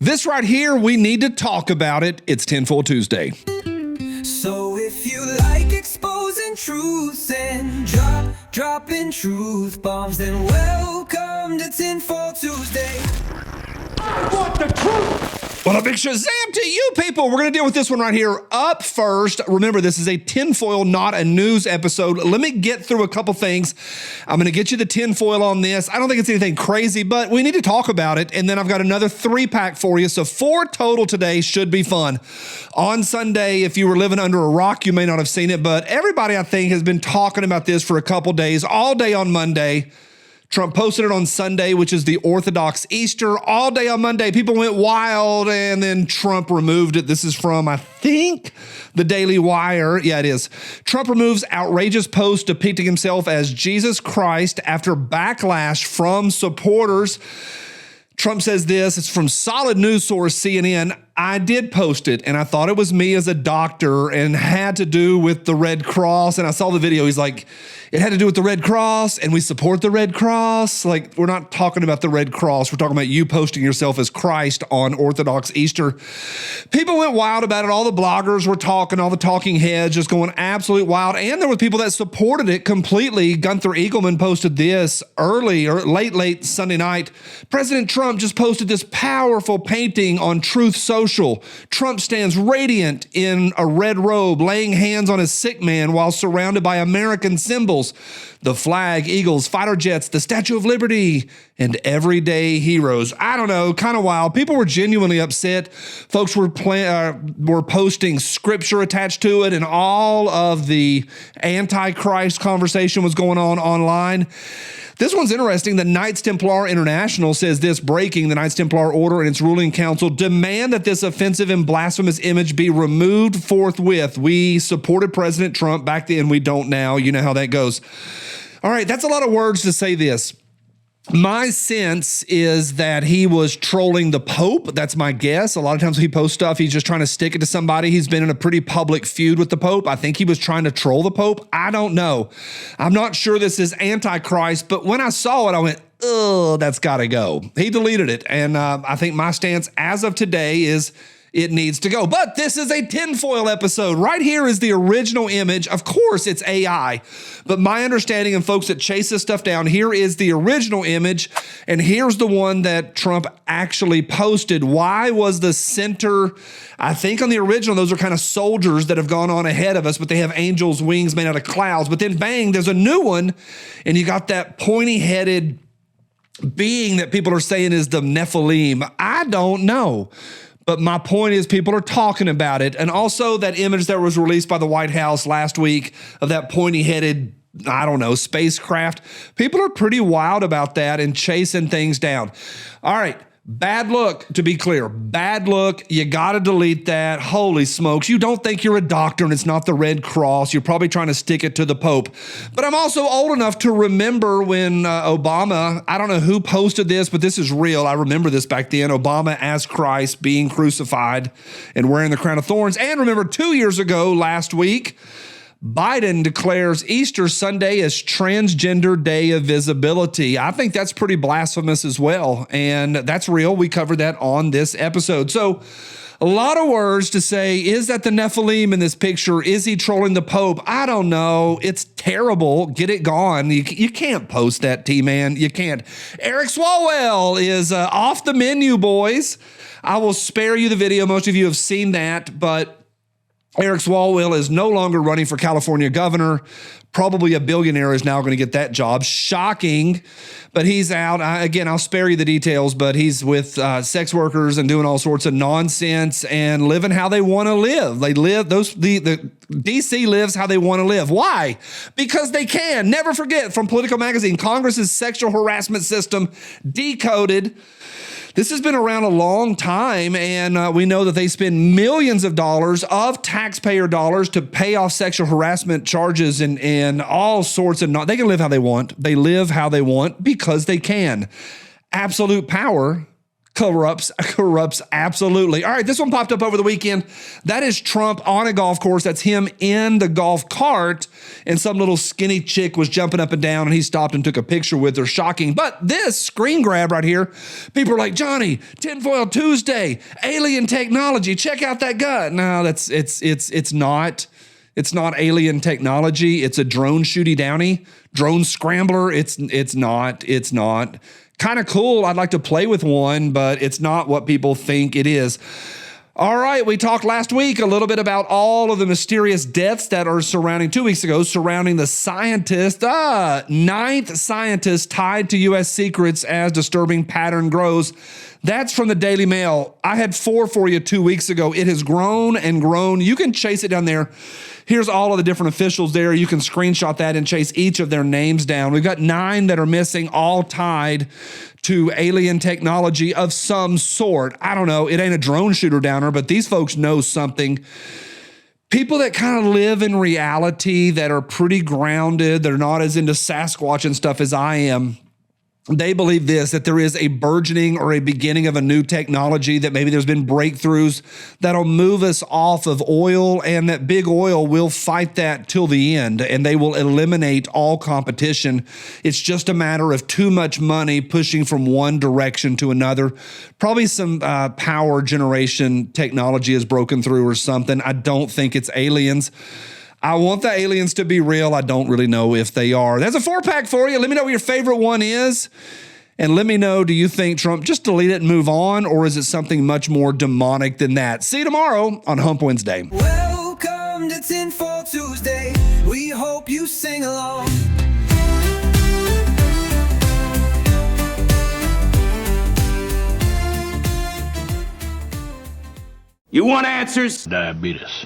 This right here, we need to talk about it. It's Tinfoil Tuesday. So if you like exposing truth and dropping truth bombs, then welcome to Tinfoil Tuesday. I want the truth! Well, a big shazam to you people. We're going to deal with this one right here. Up first, remember, this is a tinfoil, not a news episode. Let me get through a couple things. I'm going to get you the tinfoil on this. I don't think it's anything crazy, but we need to talk about it. And then I've got another 3-pack for you. So 4 total today should be fun. On Sunday, if you were living under a rock, you may not have seen it, but everybody, I think, has been talking about this for a couple days, all day on Monday. Trump posted it on Sunday, which is the Orthodox Easter. All day on Monday, people went wild, and then Trump removed it. This is from, I think, the Daily Wire. Yeah, it is. Trump removes outrageous post depicting himself as Jesus Christ after backlash from supporters. Trump says this, it's from solid news source CNN. I did post it, and I thought it was me as a doctor and had to do with the Red Cross. And I saw the video. He's like, it had to do with the Red Cross, and we support the Red Cross. Like, we're not talking about the Red Cross. We're talking about you posting yourself as Christ on Orthodox Easter. People went wild about it. All the bloggers were talking, all the talking heads just going absolute wild. And there were people that supported it completely. Gunther Eagleman posted this early or late Sunday night. President Trump just posted this powerful painting on Truth Social. Trump stands radiant in a red robe, laying hands on a sick man while surrounded by American symbols, the flag, eagles, fighter jets, the Statue of Liberty, and everyday heroes. I don't know, kind of wild. People were genuinely upset. Folks were posting scripture attached to it, and all of the Antichrist conversation was going on online. This one's interesting. The Knights Templar International says this, breaking the Knights Templar Order and its ruling council demand that this offensive and blasphemous image be removed forthwith. We supported President Trump back then. We don't now. You know how that goes. All right, that's a lot of words to say this. My sense is that he was trolling the Pope. That's my guess. A lot of times when he posts stuff, he's just trying to stick it to somebody. He's been in a pretty public feud with the Pope. I think he was trying to troll the Pope. I don't know. I'm not sure this is Antichrist, but when I saw it, I went, oh, that's got to go. He deleted it. And I think my stance as of today is it needs to go. But this is a tinfoil episode. Right here is the original image. Of course, it's AI. But my understanding, and folks that chase this stuff down, here is the original image. And here's the one that Trump actually posted. Why was the center, I think on the original, those are kind of soldiers that have gone on ahead of us, but they have angels' wings made out of clouds. But then bang, there's a new one. And you got that pointy-headed being that people are saying is the Nephilim. I don't know. But my point is people are talking about it. And also that image that was released by the White House last week of that pointy-headed, I don't know, spacecraft. People are pretty wild about that and chasing things down. All right. Bad look, to be clear. Bad look. You got to delete that. Holy smokes. You don't think you're a doctor and it's not the Red Cross. You're probably trying to stick it to the Pope. But I'm also old enough to remember when Obama, I don't know who posted this, but this is real. I remember this back then. Obama as Christ being crucified and wearing the crown of thorns. And remember 2 years ago, last week, Biden declares Easter Sunday as Transgender Day of Visibility. I think that's pretty blasphemous as well, and that's real. We covered that on this episode. So a lot of words to say, is that the Nephilim in this picture? Is he trolling the Pope? I don't know. It's terrible. Get it gone. You can't post that, T-Man. You can't. Eric Swalwell is off the menu, boys. I will spare you the video. Most of you have seen that, but Eric Swalwell is no longer running for California governor. Probably a billionaire is now going to get that job. Shocking, but he's out. Again, I'll spare you the details, but he's with sex workers and doing all sorts of nonsense and living how they want to live. They live, the DC lives how they want to live. Why? Because they can. Never forget, from Politico Magazine, Congress's sexual harassment system decoded. This has been around a long time, and we know that they spend millions of dollars of taxpayer dollars to pay off sexual harassment charges and all sorts of, they can live how they want. They live how they want because they can. Absolute power corrupts, absolutely. All right, this one popped up over the weekend. That is Trump on a golf course. That's him in the golf cart, and some little skinny chick was jumping up and down, and he stopped and took a picture with her. Shocking. But this screen grab right here, people are like, Johnny, Tinfoil Tuesday, alien technology, check out that gun. No, it's not. It's not alien technology. It's a drone shooty downy, drone scrambler. It's not. Kind of cool. I'd like to play with one, but it's not what people think it is. All right, we talked last week a little bit about all of the mysterious deaths that are surrounding 2 weeks ago, surrounding the scientist, ninth scientist tied to U.S. secrets as disturbing pattern grows. That's from the Daily Mail. I had 4 for you 2 weeks ago. It has grown and grown. You can chase it down there. Here's all of the different officials there. You can screenshot that and chase each of their names down. We've got 9 that are missing, all tied to alien technology of some sort. I don't know. It ain't a drone shooter downer, but these folks know something. People that kind of live in reality, that are pretty grounded, they're not as into Sasquatch and stuff as I am. They believe this, that there is a burgeoning or a beginning of a new technology, that maybe there's been breakthroughs that'll move us off of oil, and that big oil will fight that till the end, and they will eliminate all competition. It's just a matter of too much money pushing from one direction to another. Probably some power generation technology has broken through or something. I don't think it's aliens. I want the aliens to be real. I don't really know if they are. There's a 4-pack for you. Let me know what your favorite one is. And let me know, do you think Trump just delete it and move on? Or is it something much more demonic than that? See you tomorrow on Hump Wednesday. Welcome to Tinfoil Tuesday. We hope you sing along. You want answers? Diabetes.